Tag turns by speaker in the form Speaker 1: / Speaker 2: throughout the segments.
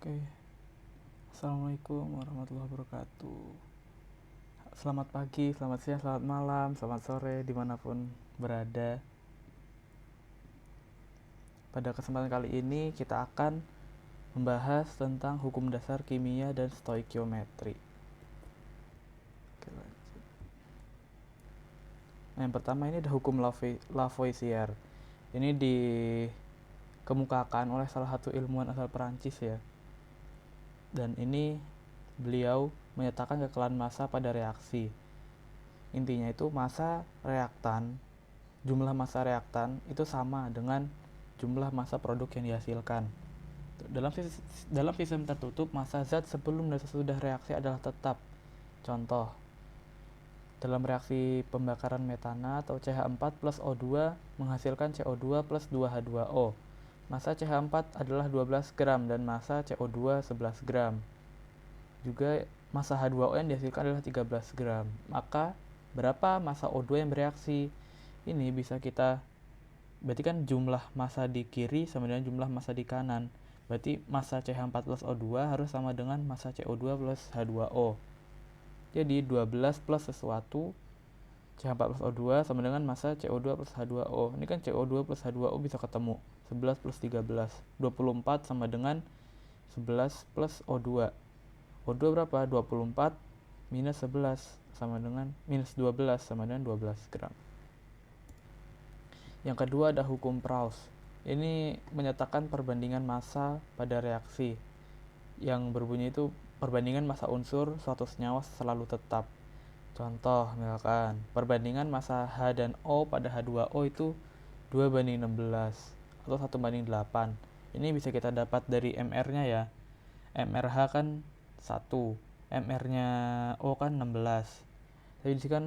Speaker 1: Oke, Assalamualaikum warahmatullahi wabarakatuh. Selamat pagi, selamat siang, selamat malam, selamat sore, dimanapun berada. Pada kesempatan kali ini kita akan membahas tentang hukum dasar kimia dan stoikiometri. Oke, lanjut. Nah, yang pertama ini ada hukum Lavoisier. Ini dikemukakan oleh salah satu ilmuwan asal Perancis ya. Dan ini beliau menyatakan kekeliruan massa pada reaksi. Intinya itu jumlah massa reaktan itu sama dengan jumlah massa produk yang dihasilkan. Dalam sistem tertutup, massa zat sebelum dan sesudah reaksi adalah tetap. Contoh, dalam reaksi pembakaran metana atau CH4 plus O2 menghasilkan CO2 plus 2H2O. Massa CH4 adalah 12 gram dan massa CO2 11 gram. Juga massa H2O yang dihasilkan adalah 13 gram. Maka berapa massa O2 yang bereaksi? Ini bisa berarti kan jumlah massa di kiri sama dengan jumlah massa di kanan. Berarti massa CH4 plus O2 harus sama dengan massa CO2 plus H2O. Jadi 12 plus sesuatu CH4 plus O2 sama dengan massa CO2 plus H2O. Ini kan CO2 plus H2O bisa ketemu. 11 plus 13. 24 sama dengan 11 plus O2. O2 berapa? 24 minus 11 sama dengan minus 12 sama dengan 12 gram. Yang kedua ada hukum Proust. Ini menyatakan perbandingan massa pada reaksi. Yang berbunyi itu perbandingan massa unsur suatu senyawa selalu tetap. Contoh misalkan perbandingan massa H dan O pada H2O itu 2:16 atau 1:8. Ini bisa kita dapat dari MR-nya ya. MRH kan 1, MR-nya O kan 16. Jadi di sini kan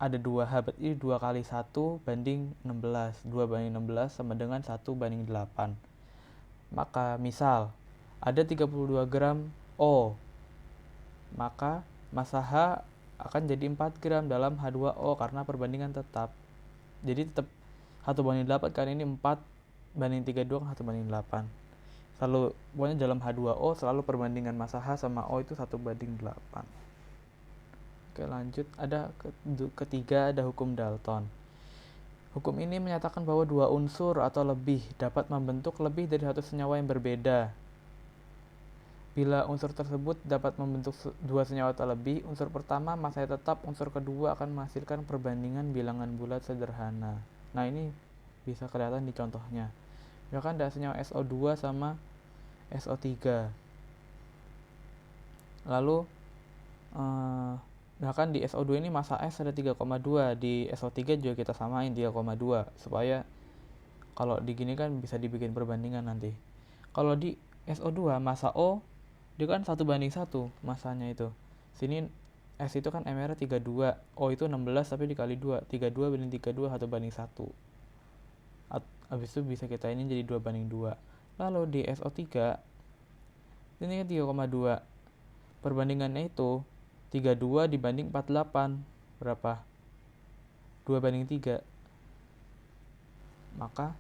Speaker 1: ada 2H, berarti 2 kali 1 banding 16. 2:16 sama dengan 1:8. Maka misal ada 32 gram O, maka massa H akan jadi 4 gram dalam H2O karena perbandingan tetap. Jadi tetap 1:8 kan, ini 4:32 kan 1:8. Selalu pokoknya dalam H2O selalu perbandingan massa H sama O itu 1:8. Oke, lanjut. Ada ketiga ada hukum Dalton. Hukum ini menyatakan bahwa dua unsur atau lebih dapat membentuk lebih dari satu senyawa yang berbeda. Bila unsur tersebut dapat membentuk dua senyawa atau lebih, unsur pertama massanya tetap, unsur kedua akan menghasilkan perbandingan bilangan bulat sederhana. Nah, ini bisa kelihatan di contohnya. Misalkan ada senyawa SO2 sama SO3. Lalu misalkan di SO2 ini massa S ada 3,2, di SO3 juga kita samain 3,2 supaya kalau digini kan bisa dibikin perbandingan nanti. Kalau di SO2 massa O dia kan 1:1 masanya itu. Sini S itu kan MR 32, O itu 16 tapi dikali 2, 32:32 1:1. Habis itu bisa kita ini jadi 2:2. Lalu di SO3 ini kan 3,2. Perbandingannya itu 32 dibanding 48 berapa? 2:3. Maka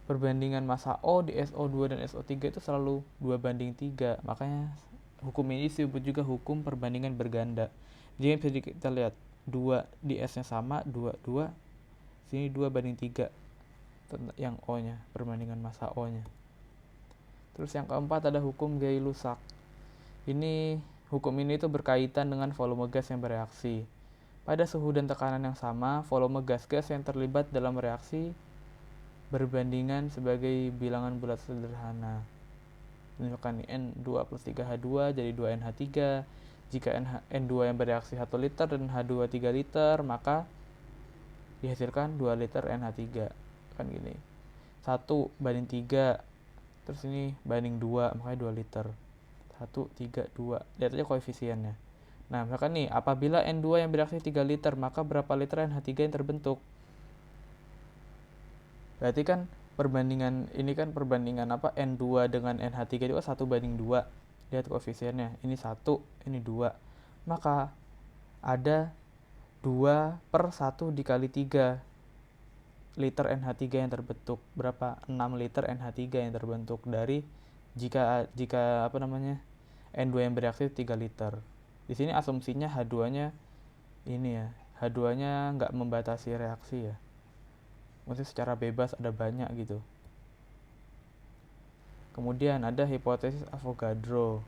Speaker 1: perbandingan massa O di SO2 dan SO3 itu selalu 2:3. Makanya hukum ini disebut juga hukum perbandingan berganda. Jadi bisa kita lihat 2 di S-nya sama, 2, sini 2:3 yang O-nya, perbandingan massa O-nya. Terus yang keempat ada hukum Gay-Lussac. Hukum ini itu berkaitan dengan volume gas yang bereaksi. Pada suhu dan tekanan yang sama, volume gas-gas yang terlibat dalam reaksi berbandingan sebagai bilangan bulat sederhana. Misalkan N2 plus 3H2 jadi 2NH3. Jika N2 yang bereaksi 1 liter dan H2 3 liter, maka dihasilkan 2 liter NH3. Kan gini. 1:3. Terus ini banding 2, makanya 2 liter. 1, 3, 2. Lihat aja koefisiennya. Nah, misalkan nih, apabila N2 yang bereaksi 3 liter, maka berapa liter NH3 yang terbentuk? Berarti kan perbandingan N2 dengan NH3 itu 1:2. Lihat koefisiennya, ini 1, ini 2. Maka ada 2/1 dikali 3 liter NH3 yang terbentuk. Berapa? 6 liter NH3 yang terbentuk dari jika N2 yang bereaksi 3 liter. Di sini asumsinya H2-nya ini ya, H2-nya nggak membatasi reaksi ya. Maksudnya secara bebas ada banyak gitu. Kemudian ada hipotesis Avogadro.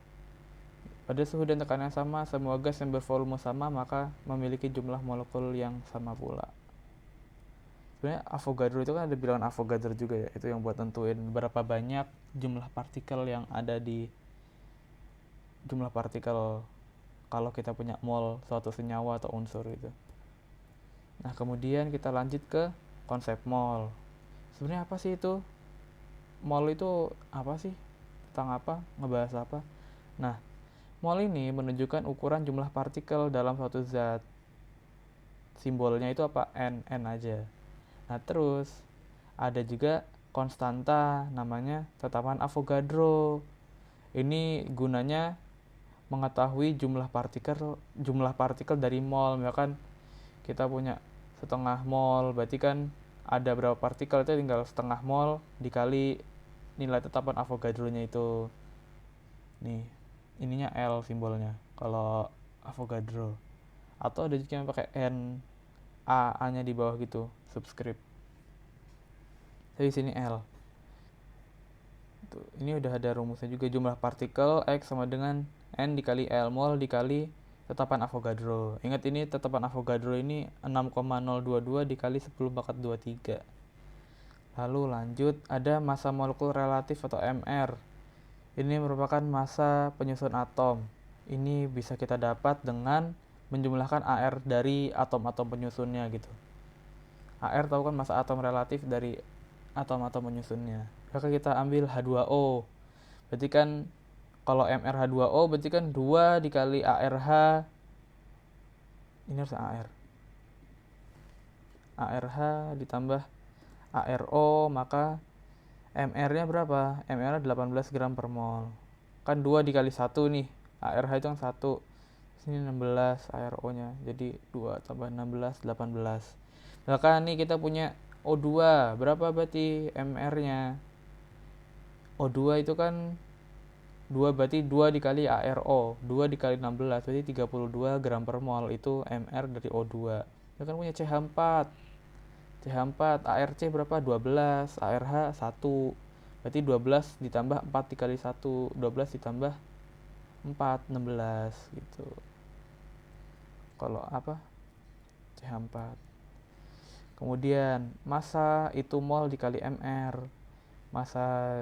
Speaker 1: Pada suhu dan tekanan yang sama, semua gas yang bervolume sama maka memiliki jumlah molekul yang sama pula. Sebenarnya Avogadro itu kan ada bilangan Avogadro juga ya, itu yang buat tentuin berapa banyak jumlah partikel yang ada di jumlah partikel kalau kita punya mol suatu senyawa atau unsur itu. Nah, kemudian kita lanjut ke konsep mol. Sebenarnya apa sih itu? Mol itu apa sih? Tentang apa? Ngebahas apa? Nah, mol ini menunjukkan ukuran jumlah partikel dalam suatu zat. Simbolnya itu apa? N aja. Nah, terus ada juga konstanta namanya tetapan Avogadro. Ini gunanya mengetahui jumlah partikel dari mol. Misalkan kita punya setengah mol, berarti kan ada berapa partikel, itu tinggal setengah mol dikali nilai tetapan Avogadro-nya itu. Nih, ininya L simbolnya kalau Avogadro. Atau ada juga yang pakai N, A-nya di bawah gitu, subscript. Tapi sini L. Tuh, ini udah ada rumusnya juga, jumlah partikel X sama dengan N dikali L, mol dikali tetapan Avogadro. Ingat ini tetapan Avogadro ini 6,022 dikali 10⁻23. Lalu lanjut ada massa molekul relatif atau MR. Ini merupakan massa penyusun atom. Ini bisa kita dapat dengan menjumlahkan AR dari atom-atom penyusunnya gitu. AR tahu kan massa atom relatif dari atom-atom penyusunnya. Maka kita ambil H2O. Berarti kan kalau MrH2O berarti kan 2 dikali ARH. Ini harus AR. ARH ditambah ARO, maka MR-nya berapa? MR-nya 18 gram per mol. Kan 2 dikali 1 nih. ARH itu yang 1. Sini 16 ARO-nya. Jadi 2 tambah 16, 18. Misalkan nih kita punya O2. Berapa berarti MR-nya? O2 itu kan 2 berarti 2 dikali ARO. 2 dikali 16 berarti 32 gram per mol. Itu MR dari O2. Kita kan punya CH4. CH4 ARC berapa? 12. ARH 1. Berarti 12 ditambah 4 dikali 1. 12 ditambah 4, 16 gitu. Kalau apa? CH4. Kemudian massa itu mol dikali MR. Massa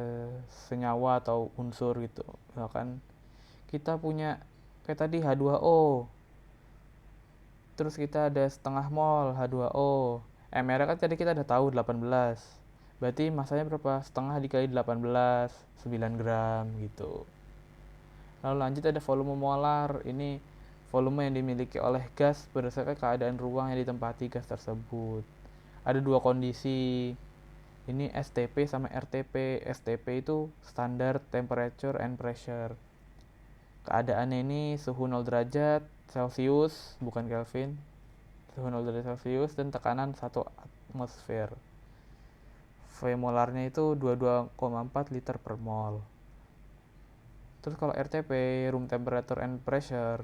Speaker 1: senyawa atau unsur gitu. Misalkan kita punya kayak tadi H2O. Terus kita ada setengah mol H2O. MR kan tadi kita udah tahu 18. Berarti masanya berapa? Setengah dikali 18, 9 gram gitu. Lalu lanjut ada volume molar. Ini volume yang dimiliki oleh gas berdasarkan keadaan ruang yang ditempati gas tersebut. Ada dua kondisi. Ini STP sama RTP. STP itu standard temperature and pressure. Keadaannya ini suhu 0 derajat Celcius, bukan Kelvin. Suhu 0 derajat Celcius dan tekanan 1 atmosfer. V molarnya itu 22,4 liter per mol. Terus kalau RTP, room temperature and pressure,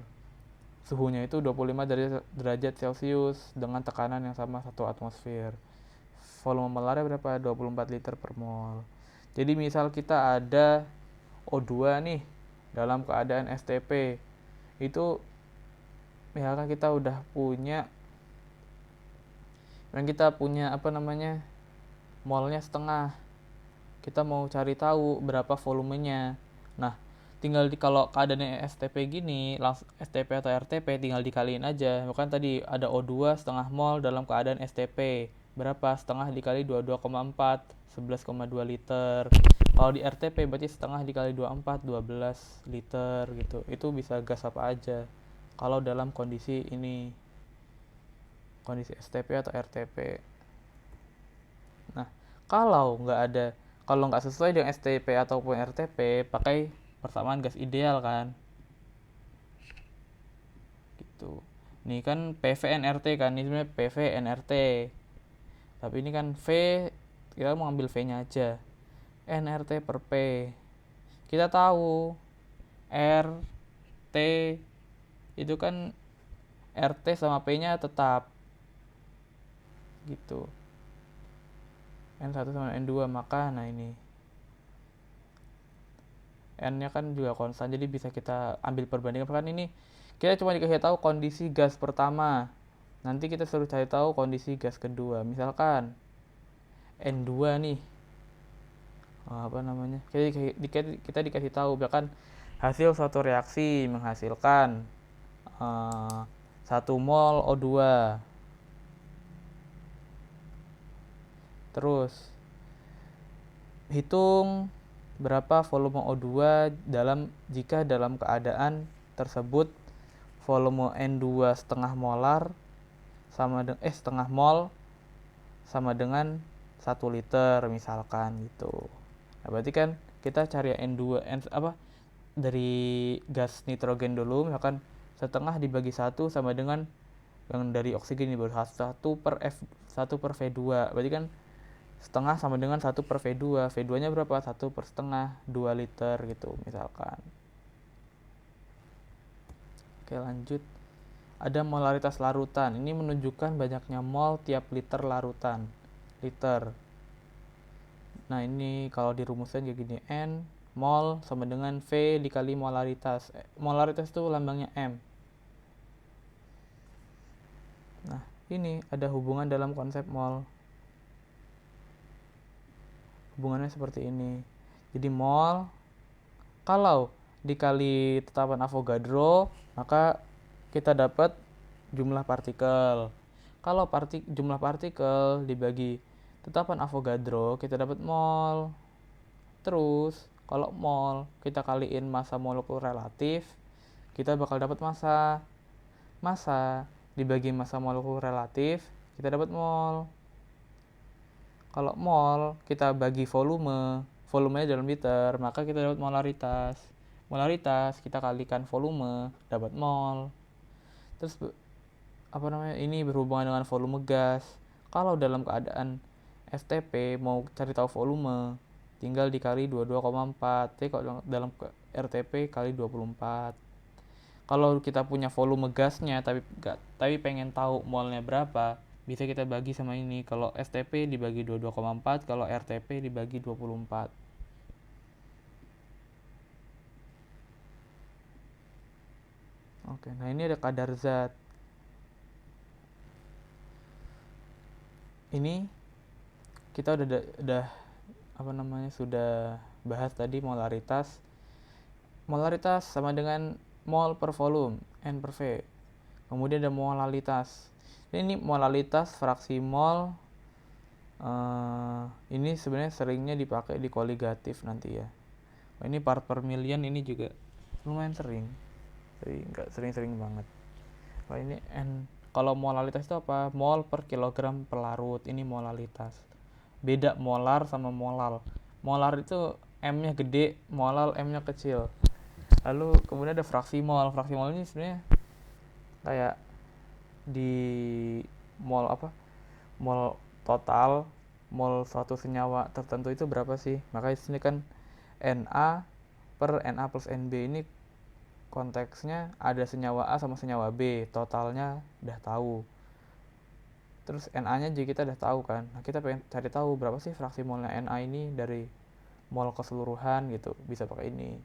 Speaker 1: suhunya itu 25 derajat Celcius dengan tekanan yang sama 1 atmosfer. Volume molarnya berapa? 24 liter per mol. Jadi misal kita ada O2 nih dalam keadaan STP. Itu misalkan kita udah punya molnya setengah. Kita mau cari tahu berapa volumenya. Nah, tinggal kalau keadaannya STP gini, langsung STP atau RTP tinggal dikaliin aja. Bukan tadi ada O2 setengah mol dalam keadaan STP. Berapa? Setengah dikali 22,4, 11,2 liter. Kalau di RTP berarti setengah dikali 24, 12 liter gitu. Itu bisa gas apa aja. Kalau dalam kondisi ini, kondisi STP atau RTP. Nah, kalau nggak sesuai dengan STP ataupun RTP, pakai persamaan gas ideal kan. Gitu. Ini kan PV-NRT kan, ini sebenarnya PV-NRT. Tapi ini kan V, kita mau ambil V-nya aja. NRT per P. Kita tahu R, T itu kan RT sama P-nya tetap gitu. N1 sama N2, maka nah ini N-nya kan juga konstan, jadi bisa kita ambil perbandingan. Kan ini kita cuma dikasih tahu kondisi gas pertama. Nanti kita suruh cari tahu kondisi gas kedua. Misalkan N2 nih. Apa namanya? Kita dikasih tahu bahkan hasil suatu reaksi menghasilkan 1 mol O2. Terus hitung berapa volume O2 jika dalam keadaan tersebut volume N2 setengah molar setengah mol sama dengan 1 liter misalkan gitu. Nah, berarti kan kita cari N2 dari gas nitrogen dulu, misalkan setengah dibagi 1 sama dengan yang dari oksigen ini baru 1 per V2. Berarti kan setengah sama dengan 1 per V2. V2 nya berapa? 1 per setengah, 2 liter gitu misalkan. Oke, lanjut. Ada molaritas larutan. Ini menunjukkan banyaknya mol tiap liter larutan. Liter. Nah, ini kalau dirumuskan kayak gini. N mol sama dengan V dikali molaritas. Molaritas itu lambangnya M. Nah, ini ada hubungan dalam konsep mol. Hubungannya seperti ini. Jadi mol kalau dikali tetapan Avogadro, maka kita dapat jumlah partikel. Kalau jumlah partikel dibagi tetapan Avogadro, kita dapat mol. Terus kalau mol kita kaliin massa molekul relatif, kita bakal dapat massa. Massa dibagi massa molekul relatif, kita dapat mol. Kalau mol kita bagi volumenya dalam liter, maka kita dapat molaritas. Molaritas kita kalikan volume, dapat mol. Terus ini berhubungan dengan volume gas. Kalau dalam keadaan FTP mau cari tahu volume, tinggal dikali 22,4. Jadi kalau dalam RTP kali 24. Kalau kita punya volume gasnya tapi pengen tahu molnya berapa, bisa kita bagi sama ini. Kalau STP dibagi 22,4, kalau RTP dibagi 24. Oke, nah ini ada kadar zat. Ini kita udah sudah bahas tadi molaritas. Molaritas sama dengan mol per volume, N per V. Kemudian ada molalitas. Ini molalitas fraksi mol. Ini sebenarnya seringnya dipakai di koligatif nanti ya. Ini part per million, ini juga lumayan sering. Jadi nggak sering-sering banget. Ini N. Kalau molalitas itu apa? Mol per kilogram per larut. Ini molalitas. Beda molar sama molal. Molar itu M-nya gede, molal M-nya kecil. Lalu kemudian ada fraksi mol. Fraksi mol ini sebenarnya kayak di mol mol total, mol suatu senyawa tertentu itu berapa sih? Makanya di sini kan Na per Na plus Nb, ini konteksnya ada senyawa A sama senyawa B, totalnya udah tahu. Terus Na-nya juga kita udah tahu kan. Nah, kita pengen cari tahu berapa sih fraksi molnya Na ini dari mol keseluruhan gitu. Bisa pakai ini.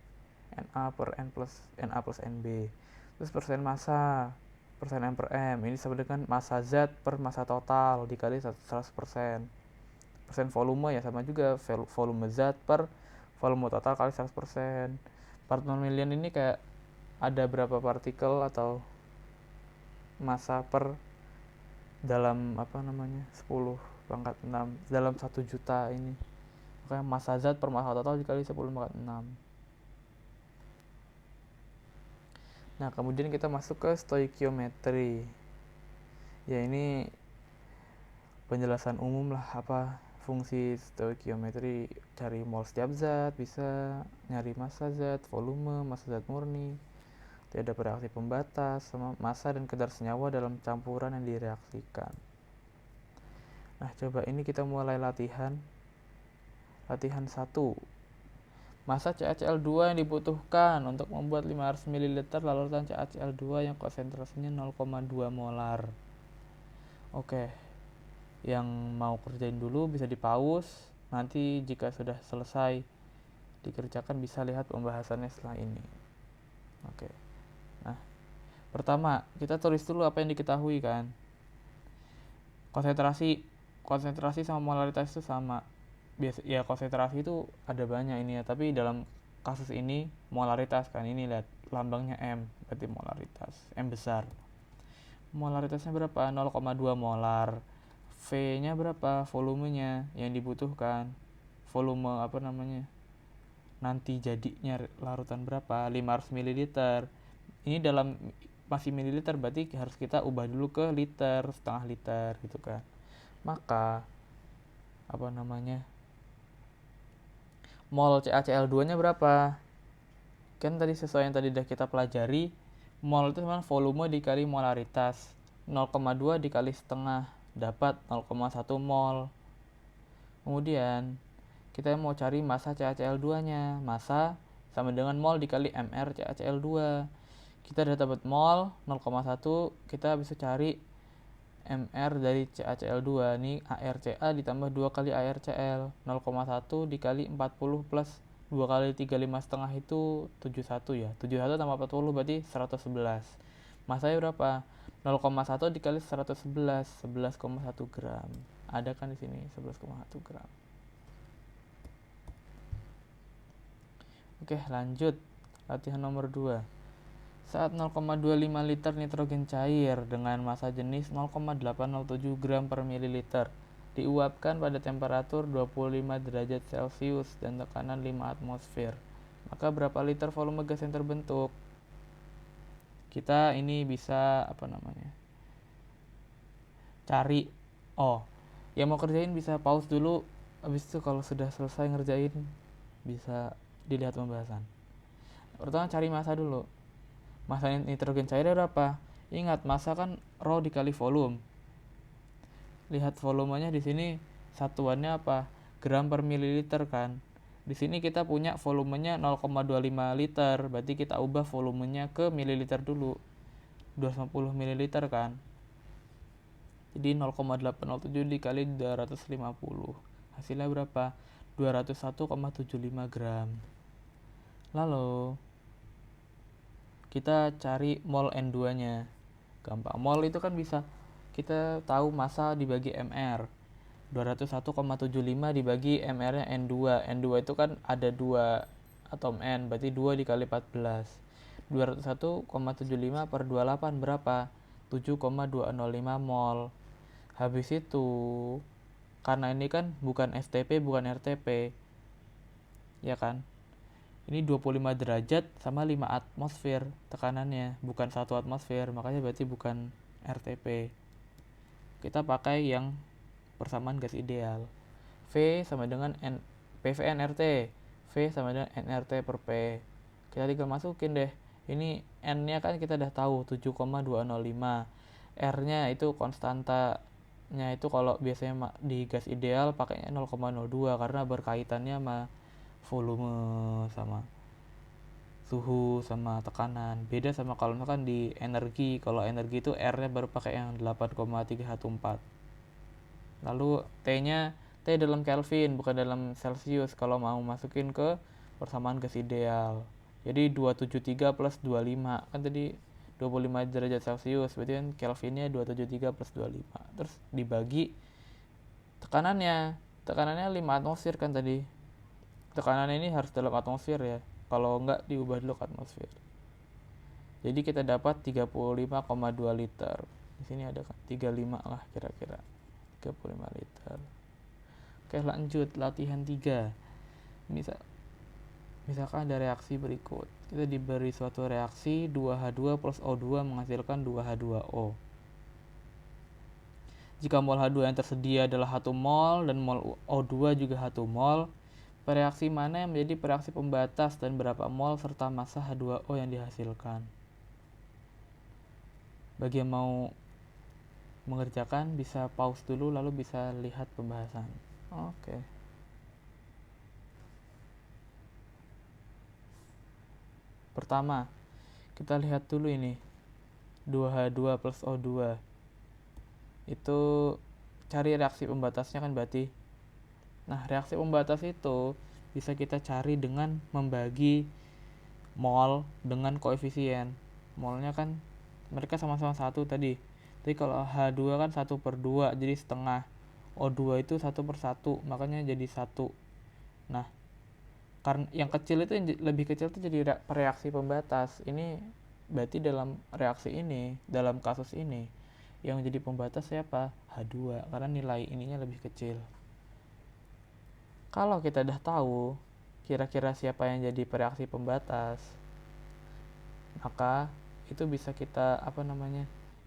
Speaker 1: Na per Na plus Nb. Terus persen massa, persen M per M. Ini sama dengan massa zat per massa total dikali 100%. Persen volume ya sama juga, volume zat per volume total kali 100%. Part per million ini kayak ada berapa partikel atau massa per dalam 10 pangkat 6 dalam 1 juta ini. Makanya massa zat per massa total dikali 10 pangkat 6. Nah, kemudian kita masuk ke stoikiometri. Ya, ini penjelasan umum lah apa fungsi stoikiometri. Cari mol setiap zat, bisa nyari massa zat, volume, massa zat murni, tidak ada reaksi pembatas, sama massa dan kadar senyawa dalam campuran yang direaksikan. Nah, coba ini kita mulai latihan 1. Massa CaCl2 yang dibutuhkan untuk membuat 500 ml larutan CaCl2 yang konsentrasinya 0,2 molar. Oke, yang mau kerjain dulu bisa di pause. Nanti jika sudah selesai dikerjakan bisa lihat pembahasannya setelah ini. Oke. Nah, pertama kita tulis dulu apa yang diketahui kan. Konsentrasi sama molaritas itu sama. Biasa ya, konsentrasi itu ada banyak ini ya, tapi dalam kasus ini molaritas kan, ini lihat lambangnya M, berarti molaritas M besar. Molaritasnya berapa? 0,2 molar. V-nya berapa? Volumenya yang dibutuhkan. Volume apa namanya? Nanti jadinya larutan berapa? 500 ml. Ini dalam masih mililiter, berarti harus kita ubah dulu ke liter, setengah liter gitu kan. Maka apa namanya? Mol CaCl2 nya berapa? Kan tadi sesuai yang tadi udah kita pelajari, mol itu memang volume dikali molaritas. 0,2 dikali setengah dapat 0,1 mol. Kemudian kita mau cari massa CaCl2 nya. Massa sama dengan mol dikali mR CaCl2. Kita udah dapat mol 0,1, kita bisa cari mR dari CaCl2. Ini ArCa ditambah 2 kali ArCl. 0,1 dikali 40 plus 2 kali 35 setengah itu 71 ya. 71 tambah 40 berarti 111. Masanya berapa? 0,1 dikali 111, 11,1 gram. Ada kan di sini 11,1 gram. Oke, lanjut. Latihan nomor 2. Saat 0,25 liter nitrogen cair dengan massa jenis 0,807 gram per mililiter diuapkan pada temperatur 25 derajat Celcius dan tekanan 5 atmosfer, maka berapa liter volume gas yang terbentuk? Kita ini bisa cari. Yang mau kerjain bisa pause dulu, habis itu kalau sudah selesai ngerjain bisa dilihat pembahasan. Pertama cari massa dulu. Massa nitrogen cairnya berapa? Ingat, massa kan rho dikali volume. Lihat volumenya di sini satuannya apa? Gram per mililiter kan. Di sini kita punya volumenya 0,25 liter, berarti kita ubah volumenya ke mililiter dulu. 250 mililiter kan. Jadi 0,807 dikali 250. Hasilnya berapa? 201,75 gram. Lalu kita cari mol N2-nya. Gampang. Mol itu kan bisa kita tahu massa dibagi mR. 201,75 dibagi mR-nya N2. N2 itu kan ada 2 atom N, berarti 2 dikali 14. 201,75 per 28 berapa? 7,205 mol. Habis itu, karena ini kan bukan STP, bukan RTP, ya kan? Ini 25 derajat sama 5 atmosfer tekanannya, bukan 1 atmosfer, makanya berarti bukan RTP. Kita pakai yang persamaan gas ideal. V sama dengan PV-nRT. V sama dengan nRT per P. Kita tinggal masukin deh. Ini N-nya kan kita udah tahu 7,205. R-nya itu konstantanya itu kalau biasanya di gas ideal pakainya 0,02 karena berkaitannya sama volume sama suhu sama tekanan. Beda sama kalau misalkan di energi. Kalau energi itu R-nya baru pakai yang 8,314. Lalu T-nya T dalam Kelvin bukan dalam Celsius kalau mau masukin ke persamaan gas ideal. Jadi 273 plus 25 kan tadi 25 derajat Celcius, berarti kan Kelvinnya 273 plus 25. Terus dibagi tekanannya 5 atmosfer kan tadi. Tekanan ini harus dalam atmosfer ya, kalau enggak diubah dulu ke atmosfer. Jadi kita dapat 35,2 liter. Di sini ada kan 35 lah kira-kira. 35 liter. Oke, lanjut latihan 3. Misalkan ada reaksi berikut. Kita diberi suatu reaksi 2H2 plus O2 menghasilkan 2H2O. Jika mol H2 yang tersedia adalah 1 mol dan mol O2 juga 1 mol, reaksi mana yang menjadi reaksi pembatas dan berapa mol serta massa H2O yang dihasilkan? Bagi yang mau mengerjakan bisa pause dulu lalu bisa lihat pembahasan. Oke. Pertama, kita lihat dulu ini 2H2 plus O2. Itu cari reaksi pembatasnya kan berarti. Nah, reaksi pembatas itu bisa kita cari dengan membagi mol dengan koefisien. Molnya kan mereka sama-sama 1 tadi. Tapi kalau H2 kan 1/2, jadi setengah. O2 itu 1/1, makanya jadi 1. Nah, karena yang kecil itu, yang lebih kecil itu jadi reaksi pembatas. Ini berarti dalam reaksi ini, dalam kasus ini, yang jadi pembatas siapa? H2, karena nilai ininya lebih kecil. Kalau kita udah tahu kira-kira siapa yang jadi reaksi pembatas, maka itu bisa kita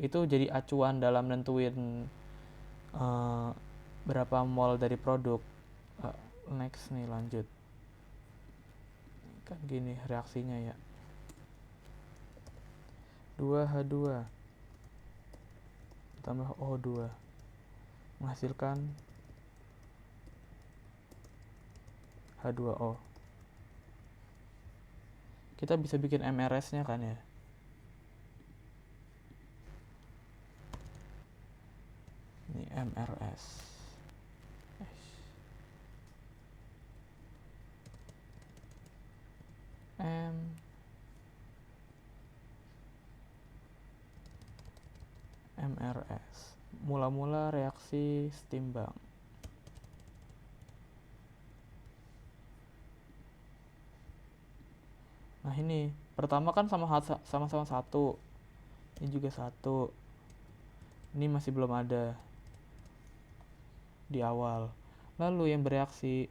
Speaker 1: itu jadi acuan dalam nentuin berapa mol dari produk. Next nih, lanjut. Kan gini reaksinya ya, 2H2 tambah O2 menghasilkan H2O. Kita bisa bikin MRS nya kan ya. Ini MRS. MRS, mula-mula reaksi setimbang. Nah, ini pertama kan sama-sama 1. Ini juga 1. Ini masih belum ada di awal. Lalu yang bereaksi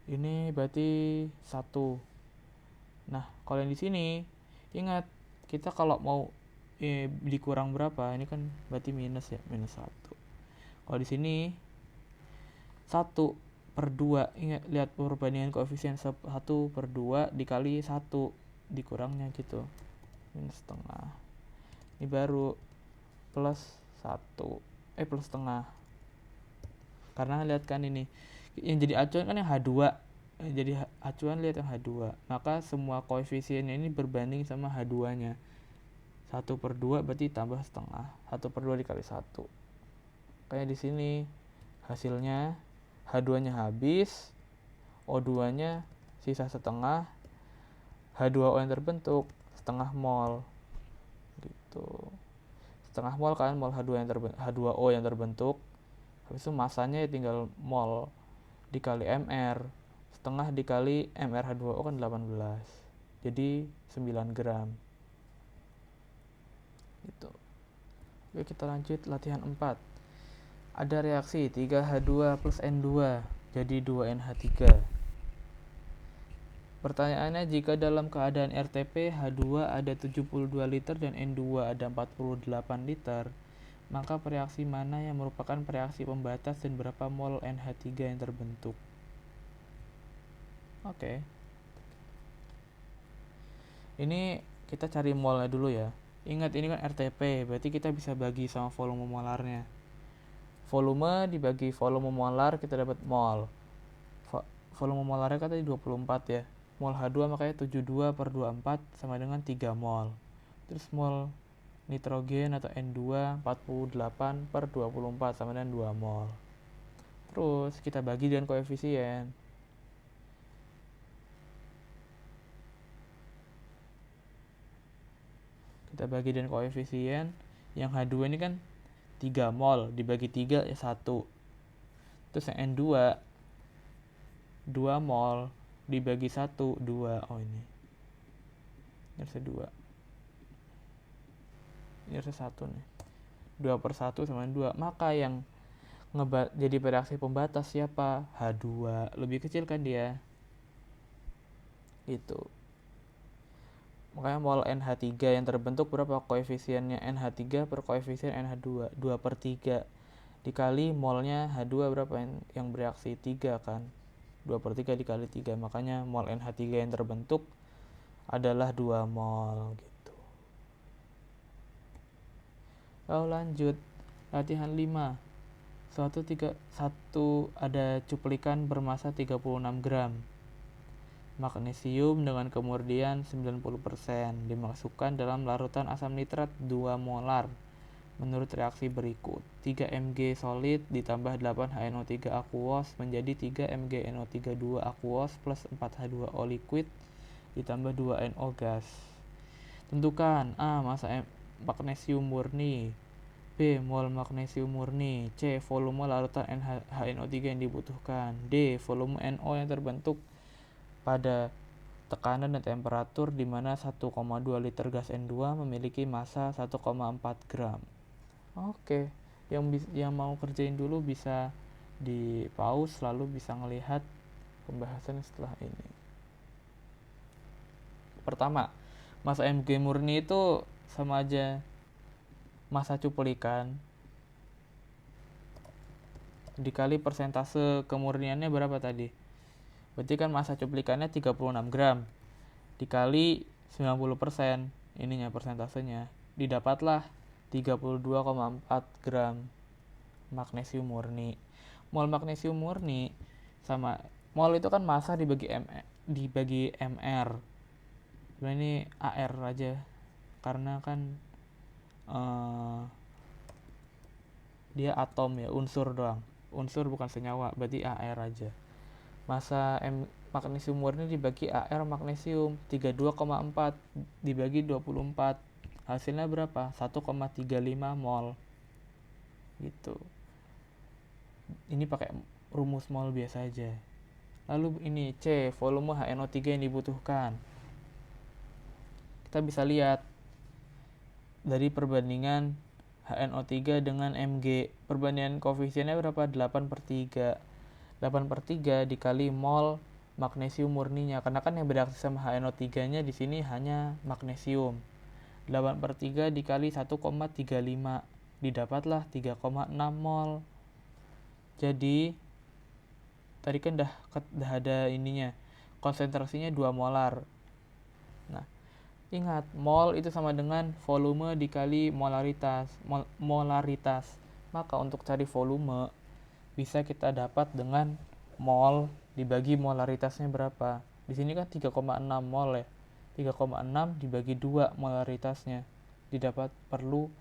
Speaker 1: ini berarti 1. Nah, kalau yang di sini ingat, kita kalau mau dikurang berapa, ini kan berarti minus ya, minus 1. Kalau di sini 1/2, ingat, lihat perbandingan koefisien 1/2 dikali 1 dikurangnya gitu, minus setengah. Ini baru plus 1, plus setengah. Karena lihat kan ini yang jadi acuan kan yang H2, jadi acuan lihat yang H2, maka semua koefisiennya ini berbanding sama H2 nya. 1/2 berarti tambah setengah, 1/2 dikali 1. Kayak di sini hasilnya H2 nya habis, O2 nya sisa setengah, H2O yang terbentuk setengah mol gitu. Setengah mol kan, mol H2O yang terbentuk. Habis itu masanya ya tinggal mol dikali MR, setengah dikali MR H2O kan 18, jadi 9 gram gitu. Oke, kita lanjut latihan 4. Ada reaksi 3H2 plus N2 jadi 2NH3. Pertanyaannya, jika dalam keadaan RTP H2 ada 72 liter dan N2 ada 48 liter, maka reaksi mana yang merupakan reaksi pembatas dan berapa mol NH3 yang terbentuk? Oke. Ini kita cari molnya dulu ya. Ingat, ini kan RTP, berarti kita bisa bagi sama volume molarnya. Volume dibagi volume molar, kita dapat mol. Volume molarnya kan tadi 24 ya. Mol H2 makanya 72/24 sama dengan 3 mol. Terus mol nitrogen atau N2 48/24 sama dengan 2 mol. Terus kita bagi dengan koefisien. Kita bagi dengan koefisien. Yang H2 ini kan 3 mol, dibagi 3 ya 1. Terus yang N2 2 mol, dibagi 1 2. Oh, ini harusnya 2. Ini harusnya 1 nih. 2/1 sama 2. Maka yang jadi reaksi pembatas siapa? H2. Lebih kecil kan dia. Gitu. Makanya mol NH3 yang terbentuk berapa koefisiennya NH3 per koefisien NH2? 2/3 dikali molnya H2 berapa yang bereaksi? 3 kan. 2/3 dikali 3, makanya mol NH3 yang terbentuk adalah 2 mol gitu. Lalu lanjut latihan 5. satu ada cuplikan bermasa 36 gram magnesium dengan kemurnian 90% dimasukkan dalam larutan asam nitrat 2 molar menurut reaksi berikut. 3 Mg solid ditambah 8 HNO3 aquos menjadi 3 Mg NO32 aquos plus 4 H2O liquid ditambah 2 NO gas. Tentukan A. Massa magnesium murni, B. Mol magnesium murni, C. Volume larutan HNO3 yang dibutuhkan, D. Volume NO yang terbentuk pada tekanan dan temperatur di mana 1,2 liter gas N2 memiliki massa 1,4 gram. Oke, yang mau kerjain dulu bisa di pause lalu bisa ngelihat pembahasan setelah ini. Pertama, massa Mg murni itu sama aja massa cuplikan dikali persentase kemurniannya berapa tadi? Berarti kan massa cuplikannya 36 gram dikali 90% ininya persentasenya, didapatlah 32,4 gram magnesium murni. Mol magnesium murni sama mol itu kan massa dibagi mr. Sebenarnya ini AR aja karena kan dia atom ya, unsur doang. Unsur bukan senyawa, berarti AR aja. Massa magnesium murni dibagi AR magnesium 32,4 dibagi 24. Hasilnya berapa? 1,35 mol. Gitu. Ini pakai rumus mol biasa aja. Lalu ini C, volume HNO3 yang dibutuhkan. Kita bisa lihat dari perbandingan HNO3 dengan Mg. Perbandingan koefisiennya berapa? 8/3. 8/3 dikali mol magnesium murninya. Karena kan yang bereaksi sama HNO3-nya di sini hanya magnesium. 8/3 dikali 1,35 didapatlah 3,6 mol. Jadi tadi kan dah ada ininya, konsentrasinya 2 molar. Nah, ingat mol itu sama dengan volume dikali molaritas. Maka untuk cari volume bisa kita dapat dengan mol dibagi molaritasnya berapa. Di sini kan 3,6 mol ya. 3,6 dibagi 2 molaritasnya didapat perlu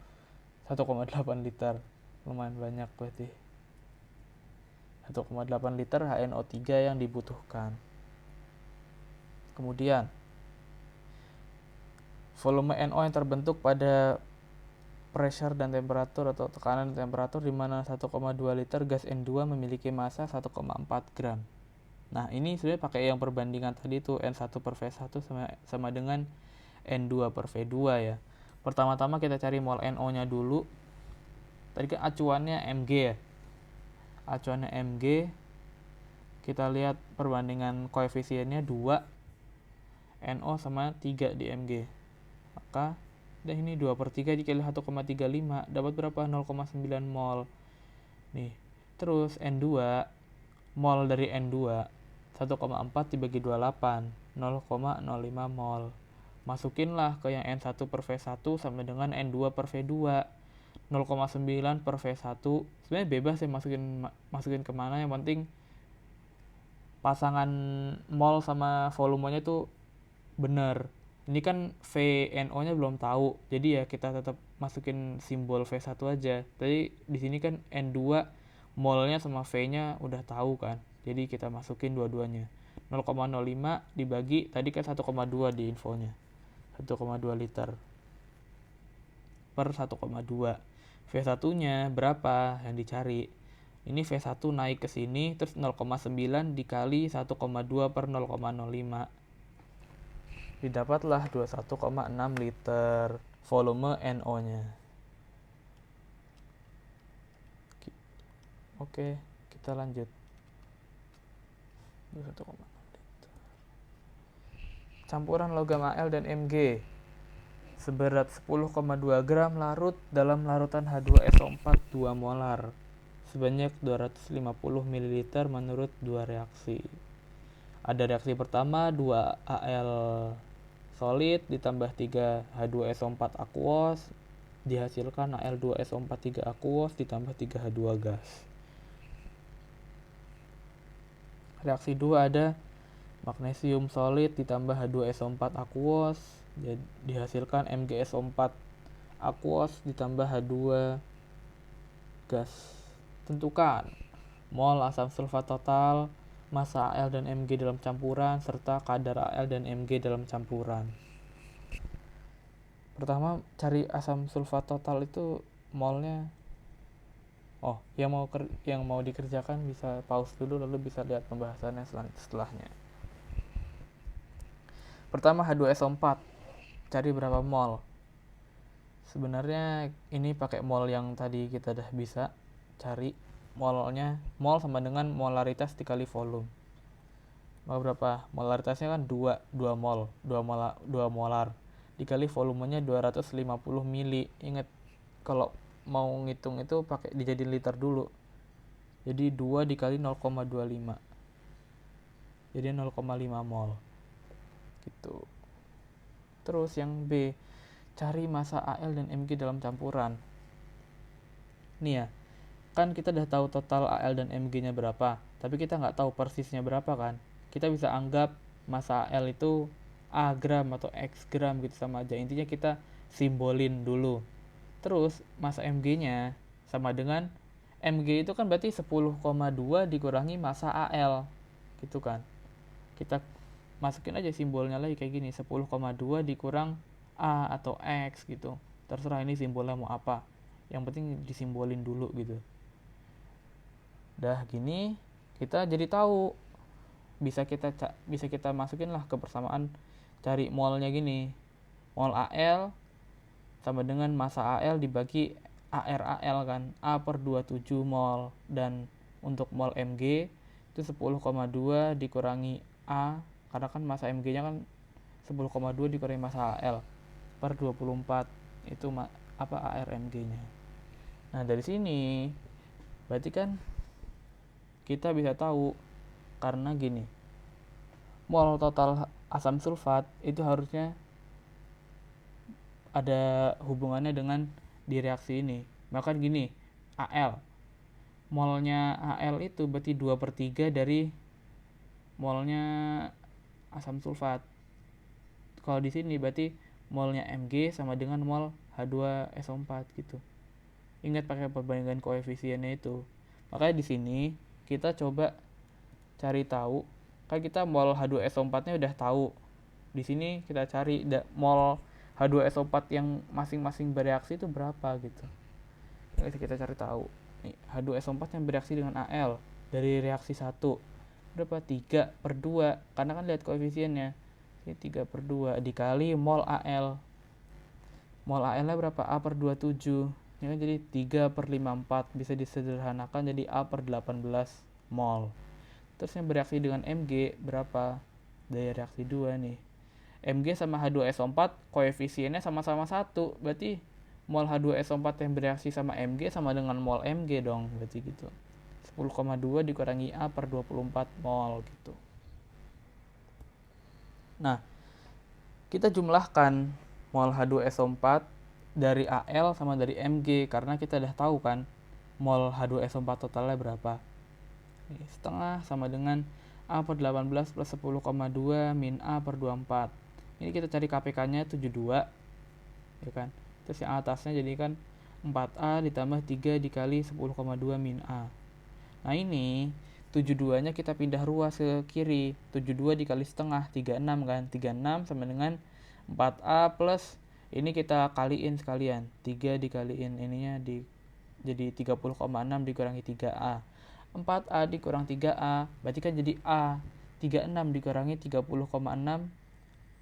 Speaker 1: 1,8 liter. Lumayan banyak berarti. 1,8 liter HNO3 yang dibutuhkan. Kemudian volume NO yang terbentuk pada pressure dan temperatur atau tekanan dan temperatur di mana 1,2 liter gas N2 memiliki massa 1,4 gram. Nah, ini sebenarnya pakai yang perbandingan tadi tuh N1 per V1 sama dengan N2 per V2 ya. Pertama-tama kita cari mol NO-nya dulu. Tadi kan acuannya Mg ya. Acuannya Mg. Kita lihat perbandingan koefisiennya 2. NO sama 3 di Mg. Maka dan ini 2/3 dikali 1,35 dapat berapa? 0,9 mol. Nih. Terus N2 mol dari N2 1,4 dibagi 28 0,05 mol. Masukinlah ke yang N1 per V1 sama dengan N2 per V2 0,9 per V1. Sebenarnya bebas ya masukin kemana, yang penting pasangan mol sama volumenya tuh bener. Ini kan VNO nya belum tahu, jadi ya kita tetap masukin simbol V1 aja. Tadi di sini kan N2 molnya sama V nya udah tahu kan, jadi kita masukin dua-duanya. 0,05 dibagi tadi kan 1,2 di infonya, 1,2 liter per 1,2. V1 nya berapa yang dicari? Ini V1 naik ke sini terus 0,9 dikali 1,2 per 0,05 didapatlah 21,6 liter volume NO nya. Oke, kita lanjut. 21,6 liter. Campuran logam Al dan Mg seberat 10,2 gram larut dalam larutan H2SO4 2 molar sebanyak 250 ml menurut dua reaksi. Ada reaksi pertama 2 Al solid ditambah 3 H2SO4 aquos dihasilkan Al2SO4 3 aquos ditambah 3 H2 gas. Reaksi 2 ada magnesium solid ditambah H2SO4 aquos, jadi dihasilkan MgSO4 aquos ditambah H2 gas. Tentukan mol asam sulfat total, massa Al dan Mg dalam campuran, serta kadar Al dan Mg dalam campuran. Pertama, cari asam sulfat total itu molnya. Yang mau dikerjakan bisa pause dulu lalu bisa lihat pembahasannya setelahnya. Pertama, H2SO4. Cari berapa mol. Sebenarnya ini pakai mol yang tadi kita udah bisa cari. Molnya, mol sama dengan molaritas dikali volume. Maka berapa? Molaritasnya kan 2 mol, 2 molar. Dikali volumenya 250 mili. Ingat, kalau mau ngitung itu pakai dijadiin liter dulu. Jadi 2 dikali 0,25. Jadi 0,5 mol. Gitu. Terus yang B, cari massa Al dan Mg dalam campuran. Nih ya, kan kita udah tahu total Al dan Mg-nya berapa, tapi kita nggak tahu persisnya berapa kan. Kita bisa anggap massa Al itu A gram atau X gram gitu sama aja. Intinya kita simbolin dulu. Terus massa Mg-nya sama dengan Mg itu kan berarti 10,2 dikurangi massa Al gitu kan. Kita masukin aja simbolnya lagi kayak gini, 10,2 dikurang A atau X gitu. Terserah ini simbolnya mau apa. Yang penting disimbolin dulu gitu. Dah gini kita jadi tahu, bisa kita masukin lah ke persamaan, cari molnya gini. Mol Al sama dengan massa Al dibagi ARAL kan, A per 27 mol. Dan untuk mol Mg itu 10,2 dikurangi A, karena kan massa Mg-nya kan 10,2 dikurangi massa Al per 24, itu ARMG-nya. Nah dari sini berarti kan kita bisa tahu, karena gini, mol total asam sulfat itu harusnya ada hubungannya dengan di reaksi ini. Maka gini, Al, molnya Al itu berarti 2/3 dari molnya asam sulfat. Kalau di sini berarti molnya Mg sama dengan mol H2SO4 gitu. Ingat pakai perbandingan koefisiennya itu. Makanya di sini kita coba cari tahu, kan kita mol H2SO4-nya udah tahu. Di sini kita cari mol H2SO4 yang masing-masing bereaksi itu berapa gitu. Jadi kita cari tahu. Nih, H2SO4 yang bereaksi dengan Al dari reaksi 1 berapa? 3/2, karena kan lihat koefisiennya. Ini 3/2 dikali mol Al. Mol Al-nya berapa? A per 27. Ini kan jadi 3/54. Bisa disederhanakan jadi A per 18 mol. Terus yang bereaksi dengan Mg berapa? Dari reaksi 2 nih. Mg sama H2SO4 koefisiennya sama-sama 1. Berarti mol H2SO4 yang bereaksi sama Mg sama dengan mol Mg dong. Berarti gitu. 10,2 dikurangi A per 24 mol gitu. Nah, kita jumlahkan mol H2SO4 dari Al sama dari Mg, karena kita udah tahu kan mol H2SO4 totalnya berapa. Setengah sama dengan A per 18 plus 10,2 min A per 24. Ini kita cari KPK-nya 72, ya kan. Terus yang atasnya jadi kan 4A ditambah 3 dikali 10,2 min A. Nah ini 72-nya kita pindah ruas ke kiri. 72 dikali setengah, 36 kan. 36 sama dengan 4A plus ini kita kaliin sekalian. 3 dikaliin ininya jadi 30,6 dikurangi 3A. 4A dikurang 3A berarti kan jadi A. 36 dikurangi 30,6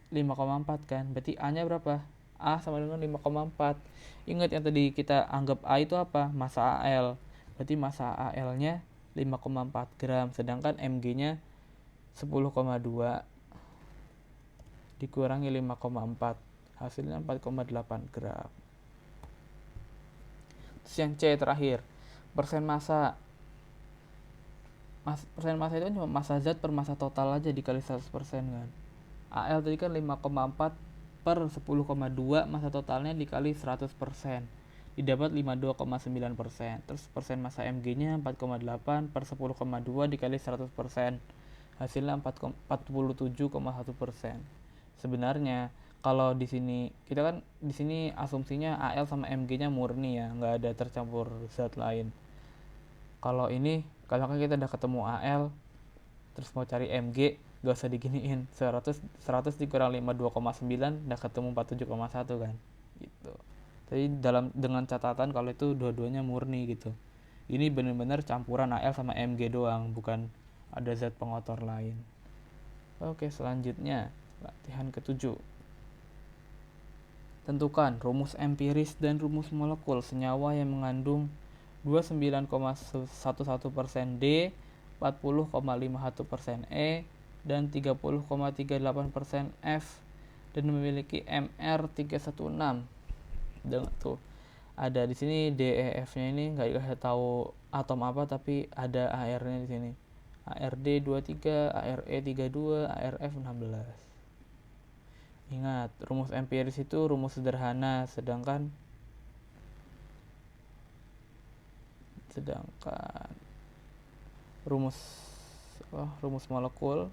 Speaker 1: 5,4 kan. Berarti A-nya berapa? A sama dengan 5,4. Ingat yang tadi kita anggap A itu apa? Massa Al. Berarti massa Al-nya 5,4 gram, sedangkan Mg-nya 10,2 dikurangi 5,4, hasilnya 4,8 gram. Terus yang C terakhir, persen massa. Persen massa itu cuma massa zat per massa total aja dikali 100% kan. Al tadi kan 5,4 per 10,2, massa totalnya dikali 100%. Didapat 52,9%. Terus persen massa Mg-nya 4,8 per 10,2 dikali 100%. Hasilnya 47,1%. Sebenarnya kalau di sini kita kan di sini asumsinya Al sama Mg-nya murni ya, nggak ada tercampur zat lain. Kalau ini kalau kan kita udah ketemu Al terus mau cari Mg, gak usah diginiin, 100 dikurang 5 2,9 udah ketemu 47,1 kan gitu. Tapi dengan catatan kalau itu dua-duanya murni gitu. Ini benar-benar campuran Al sama Mg doang, bukan ada zat pengotor lain. Oke, selanjutnya latihan ke-7. Tentukan rumus empiris dan rumus molekul senyawa yang mengandung 29,11% D, 40,51% E, dan 30,38% F dan memiliki MR 316. Dengan tuh ada di sini DEF-nya ini nggak dikasih tahu atom apa, tapi ada AR-nya di sini. ARD 23, ARE 32, ARF 16. Ingat, rumus empiris itu rumus sederhana, sedangkan rumus molekul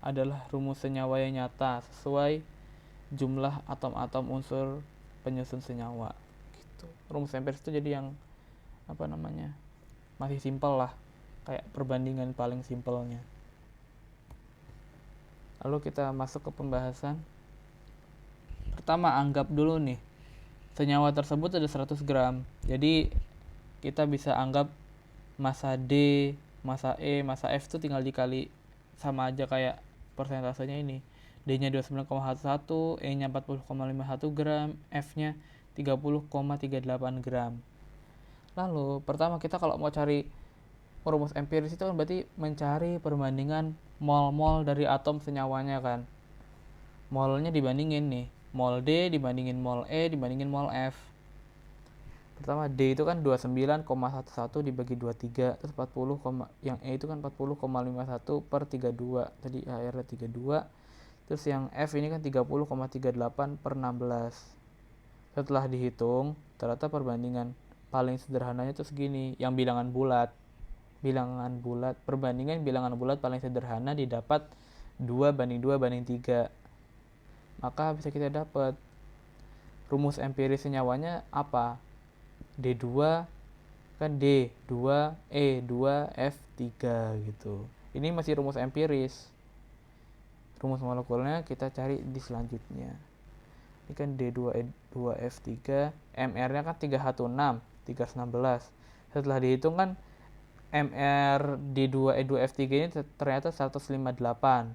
Speaker 1: adalah rumus senyawa yang nyata sesuai jumlah atom-atom unsur penyusun senyawa gitu. Rumus empiris itu jadi yang masih simpel lah, kayak perbandingan paling simpelnya. Lalu kita masuk ke pembahasan. Pertama, anggap dulu nih senyawa tersebut ada 100 gram, jadi kita bisa anggap massa D, massa E, massa F itu tinggal dikali sama aja kayak persentasenya ini. D-nya 29,11, E-nya 40,51 gram, F-nya 30,38 gram. Lalu pertama kita kalau mau cari rumus empiris itu kan berarti mencari perbandingan mol-mol dari atom senyawanya kan. Molnya dibandingin nih, mol D dibandingin mol E dibandingin mol F. Pertama D itu kan 29,11 dibagi 23, terus 40, yang E itu kan 40,51 per 32, tadi AR-nya 32. Terus yang F ini kan 30,38 per 16. Setelah dihitung, ternyata perbandingan paling sederhananya itu segini, yang bilangan bulat. Perbandingan bilangan bulat paling sederhana didapat 2:2:3. Maka bisa kita dapat rumus empiris senyawanya apa? D2 kan D, 2, E, 2, F, 3 gitu. Ini masih rumus empiris. Rumus molekulnya kita cari di selanjutnya. Ini kan D2E2F3, MR-nya kan 316, 316. Setelah dihitung kan MR D2E2F3 ini ternyata 158.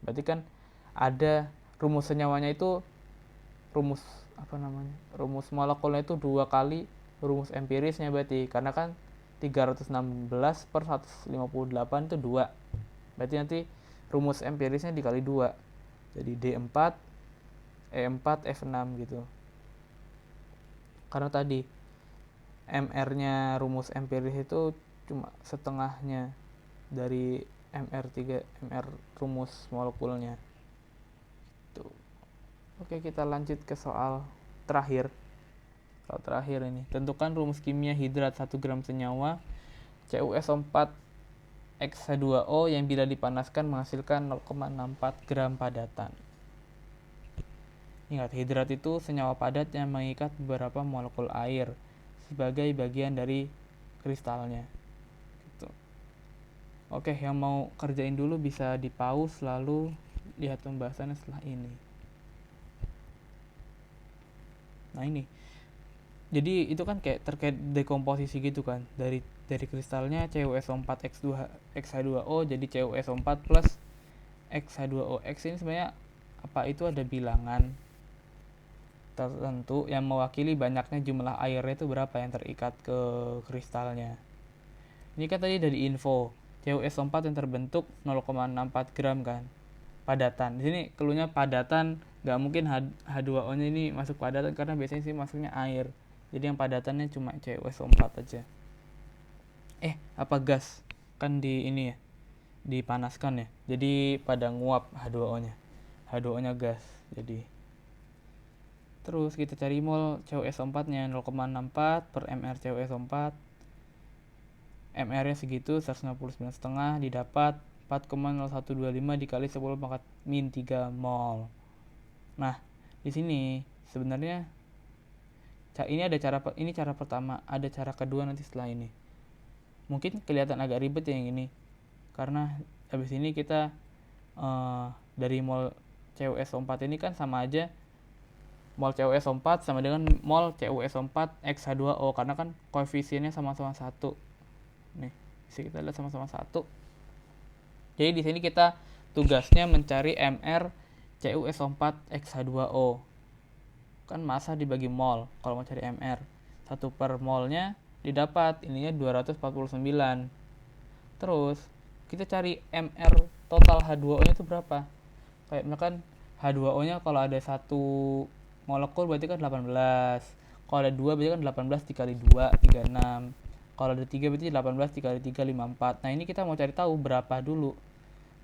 Speaker 1: Berarti kan ada rumus senyawanya itu rumus molekulnya itu 2 kali rumus empirisnya berarti, karena kan 316 per 158 itu 2. Berarti nanti rumus empirisnya dikali 2. Jadi D4, E4, F6 gitu. Karena tadi MR-nya rumus empiris itu cuma setengahnya dari MR rumus molekulnya. Tuh. Oke, kita lanjut ke soal terakhir. Soal terakhir ini, tentukan rumus kimia hidrat 1 gram senyawa CuSO4 X2O yang bila dipanaskan menghasilkan 0,64 gram padatan. Ingat, hidrat itu senyawa padat yang mengikat beberapa molekul air sebagai bagian dari kristalnya. Gitu. Oke, yang mau kerjain dulu bisa di pause lalu lihat pembahasannya setelah ini. Nah ini, jadi itu kan kayak terkait dekomposisi gitu kan, dari kristalnya CuSO4 X2O jadi CuSO4 plus X2OX. Ini sebenarnya apa, itu ada bilangan tertentu yang mewakili banyaknya jumlah airnya itu berapa yang terikat ke kristalnya. Ini kan tadi dari info CuSO4 yang terbentuk 0,64 gram kan padatan. Di sini keluarnya padatan, nggak mungkin H2O-nya ini masuk padatan karena biasanya sih masuknya air. Jadi yang padatannya cuma CuSO4 aja. Apa gas? Kan di ini ya, dipanaskan ya. Jadi pada nguap H2O-nya. H2O-nya gas. Jadi terus kita cari mol CuSO4-nya 0,64 per mR CuSO4. MR-nya segitu 159,5 didapat 4,0125 dikali 10 pangkat min 3 mol. Nah, di sini sebenarnya ini ada cara pertama, ada cara kedua nanti setelah ini. Mungkin kelihatan agak ribet ya yang ini, karena habis ini kita dari mol CuSO4 ini kan sama aja, mol CuSO4 sama dengan mol CuSO4 X H2O, karena kan koefisiennya sama-sama 1. Nih, bisa kita lihat sama-sama 1. Jadi di sini kita tugasnya mencari MR CuSO4 X H2O. Kan massa dibagi mol. Kalau mau cari MR, 1 per molnya didapat ininya 249. Terus kita cari MR total H2O-nya itu berapa? Kayak misalkan H2O-nya kalau ada 1 molekul berarti kan 18. Kalau ada 2 berarti kan 18 dikali 2, 36. Kalau ada 3 berarti 18 dikali 3, 54. Nah, ini kita mau cari tahu berapa dulu.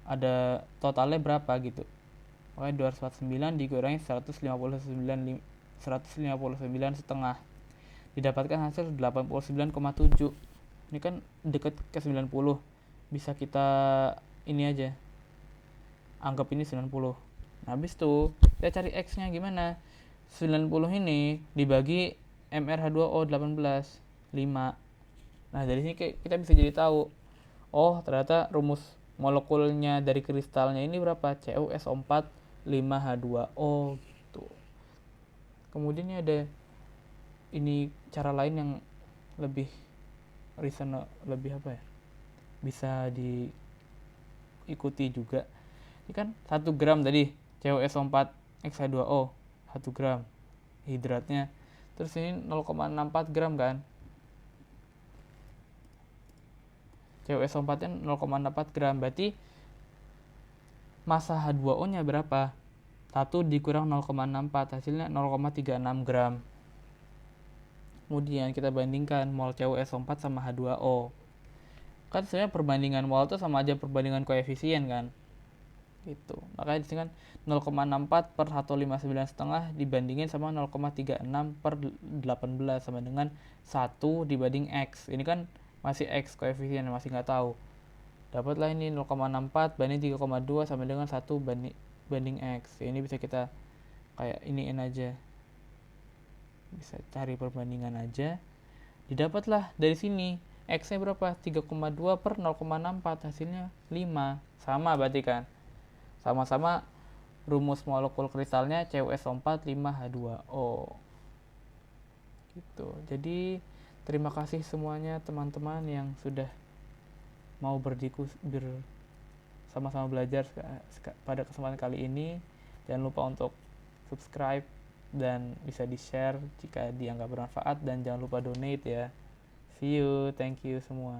Speaker 1: Ada totalnya berapa gitu. Makanya 249 dikurangi 159 setengah. Didapatkan hasil 89,7. Ini kan deket ke 90. Bisa kita ini aja. Anggap ini 90. Nah, habis itu kita cari X-nya gimana? 90 ini dibagi MrH2O 18, 5. Nah, dari sini kita bisa jadi tahu, oh ternyata rumus molekulnya dari kristalnya ini berapa? CuSO4 5H2O gitu. Kemudian ada ini cara lain yang lebih lebih apa ya? Bisa diikuti juga. Ini kan 1 gram tadi CuSO4 X2O 1 gram hidratnya. Terus ini 0,64 gram kan. CuSO4 nya 0,64 gram. Berarti massa H2O nya berapa? 1 dikurang 0,64 hasilnya 0,36 gram. Kemudian kita bandingkan mol CuSO4 sama H2O. Kan sebenarnya perbandingan mol itu sama aja perbandingan koefisien kan. Gitu. Makanya di sini kan 0,64 per 159 setengah dibandingin sama 0,36 per 18 sama dengan 1 dibanding X. Ini kan masih X koefisien, masih nggak tahu. Dapatlah ini 0,64 banding 3,2 sama dengan 1 banding X. Ini bisa kita kayak iniin aja. Bisa cari perbandingan aja. Didapatlah dari sini X-nya berapa? 3,2 per 0,64 hasilnya 5. Sama berarti kan? Sama-sama rumus molekul kristalnya CuSO4 5H2O. Gitu. Jadi terima kasih semuanya teman-teman yang sudah mau sama-sama belajar pada kesempatan kali ini. Jangan lupa untuk subscribe dan bisa di-share jika dianggap bermanfaat, dan jangan lupa donate ya. See you, thank you semua.